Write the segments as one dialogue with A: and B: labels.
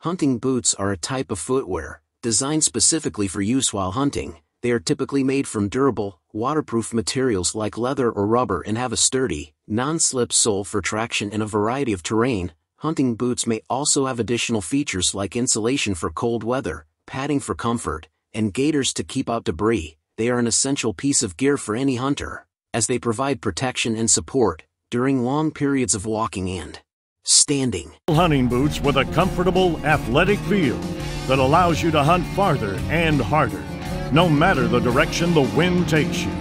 A: Hunting boots are a type of footwear, designed specifically for use while hunting. They are typically made from durable, waterproof materials like leather or rubber and have a sturdy, non-slip sole for traction in a variety of terrain. Hunting boots may also have additional features like insulation for cold weather, padding for comfort, and gaiters to keep out debris. They are an essential piece of gear for any hunter, as they provide protection and support during long periods of walking and standing.
B: Hunting boots with a comfortable, athletic feel that allows you to hunt farther and harder, no matter the direction the wind takes you.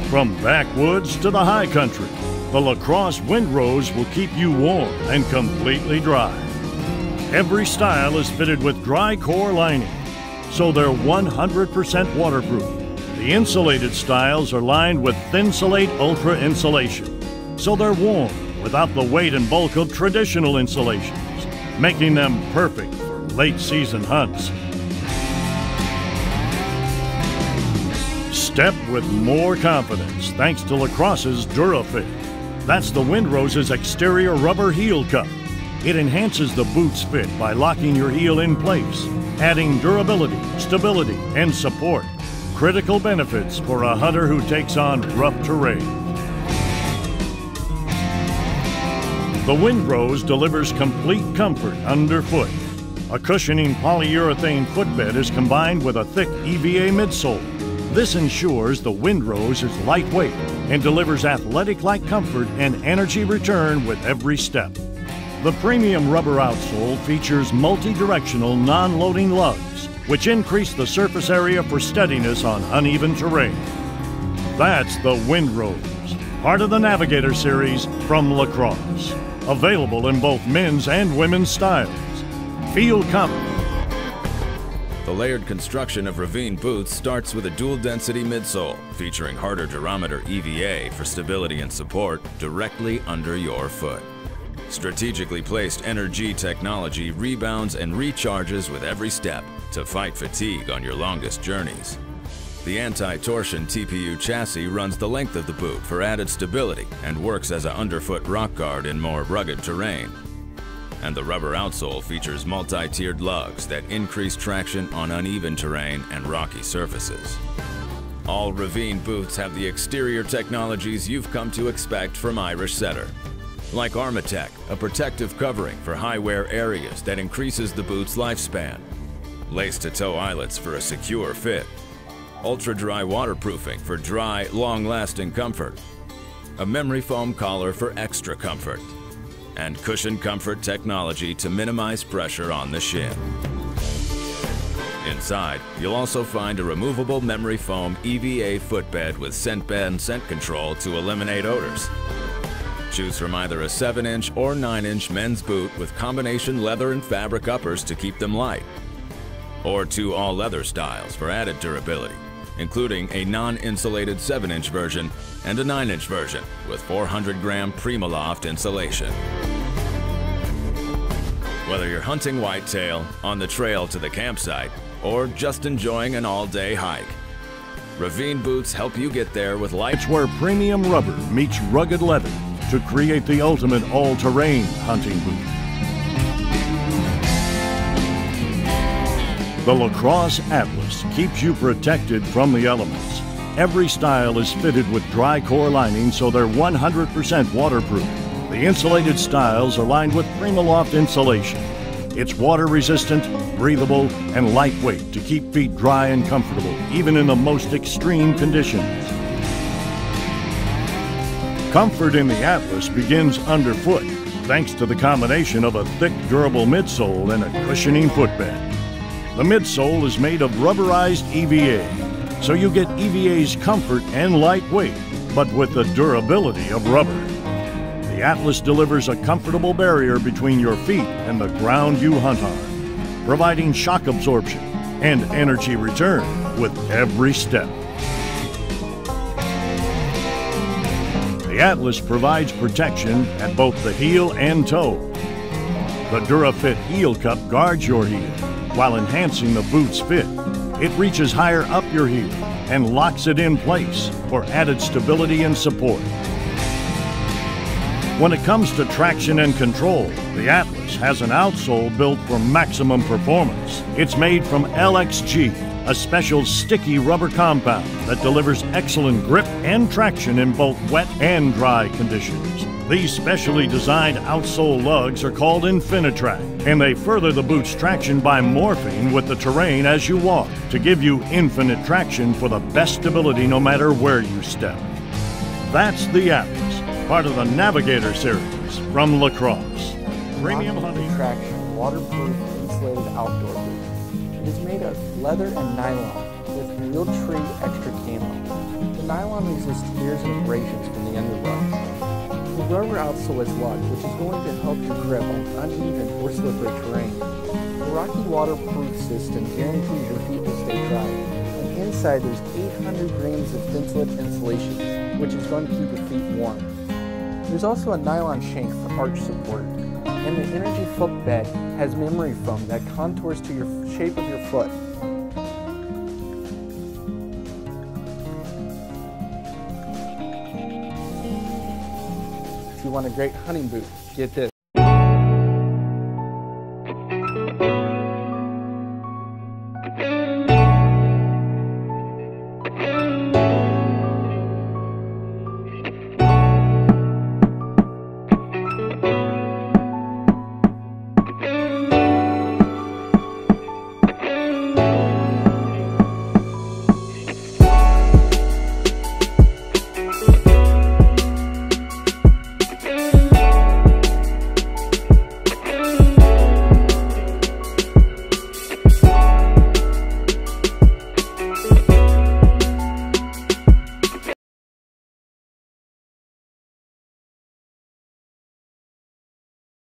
B: From backwoods to the high country, the Lacrosse Windrows will keep you warm and completely dry. Every style is fitted with dry core lining, so they're 100% waterproof. The insulated styles are lined with Thinsulate Ultra insulation, so they're warm without the weight and bulk of traditional insulations, making them perfect for late season hunts. Step with more confidence thanks to Lacrosse's DuraFit. That's the Windrows' exterior rubber heel cup. It enhances the boot's fit by locking your heel in place, adding durability, stability, and support. Critical benefits for a hunter who takes on rough terrain. The Windrows delivers complete comfort underfoot. A cushioning polyurethane footbed is combined with a thick EVA midsole. This ensures the Windrows is lightweight and delivers athletic-like comfort and energy return with every step. The premium rubber outsole features multi-directional non-loading lugs, which increase the surface area for steadiness on uneven terrain. That's the Windrows, part of the Navigator series from Lacrosse. Available in both men's and women's styles. Feel confident.
C: The layered construction of Ravine boots starts with a dual-density midsole, featuring harder durometer EVA for stability and support directly under your foot. Strategically placed Energy technology rebounds and recharges with every step to fight fatigue on your longest journeys. The anti-torsion TPU chassis runs the length of the boot for added stability and works as an underfoot rock guard in more rugged terrain. And the rubber outsole features multi-tiered lugs that increase traction on uneven terrain and rocky surfaces. All Ravine boots have the exterior technologies you've come to expect from Irish Setter. Like Armatech, a protective covering for high-wear areas that increases the boot's lifespan. Lace-to-toe eyelets for a secure fit. Ultra-dry waterproofing for dry, long-lasting comfort. A memory foam collar for extra comfort. And cushion comfort technology to minimize pressure on the shin. Inside, you'll also find a removable memory foam EVA footbed with scent bed scent control to eliminate odors. Choose from either a 7-inch or 9-inch men's boot with combination leather and fabric uppers to keep them light. Or 2 all-leather styles for added durability, including a non-insulated 7-inch version and a 9-inch version with 400-gram Primaloft insulation. Whether you're hunting whitetail, on the trail to the campsite, or just enjoying an all-day hike, Ravine boots help you get there with light.
B: It's where premium rubber meets rugged leather to create the ultimate all-terrain hunting boot. The Lacrosse Atlas keeps you protected from the elements. Every style is fitted with dry core lining, so they're 100% waterproof. The insulated styles are lined with Primaloft insulation. It's water-resistant, breathable, and lightweight to keep feet dry and comfortable, even in the most extreme conditions. Comfort in the Atlas begins underfoot, thanks to the combination of a thick, durable midsole and a cushioning footbed. The midsole is made of rubberized EVA, so you get EVA's comfort and lightweight, but with the durability of rubber. The Atlas delivers a comfortable barrier between your feet and the ground you hunt on, providing shock absorption and energy return with every step. The Atlas provides protection at both the heel and toe. The DuraFit heel cup guards your heel while enhancing the boot's fit. It reaches higher up your heel and locks it in place for added stability and support. When it comes to traction and control, the Atlas has an outsole built for maximum performance. It's made from LXG, a special sticky rubber compound that delivers excellent grip and traction in both wet and dry conditions. These specially designed outsole lugs are called Infinitrack, and they further the boot's traction by morphing with the terrain as you walk to give you infinite traction for the best stability no matter where you step. That's the Atlas, part of the Navigator series from Lacrosse. Premium hunting
D: traction, waterproof, insulated outdoor boot. It is made of leather and nylon with real tree extra camo. The nylon resists tears and abrasions from the underrush. The rubber outsole is lugged, which is going to help your grip on uneven or slippery terrain. The Rocky waterproof system guarantees your feet will stay dry. And inside there's 800 grams of thin slip insulation, which is going to keep your feet warm. There's also a nylon shank for arch support. And the Energy footbed has memory foam that contours to your shape of your foot. If you want a great hunting boot, get this.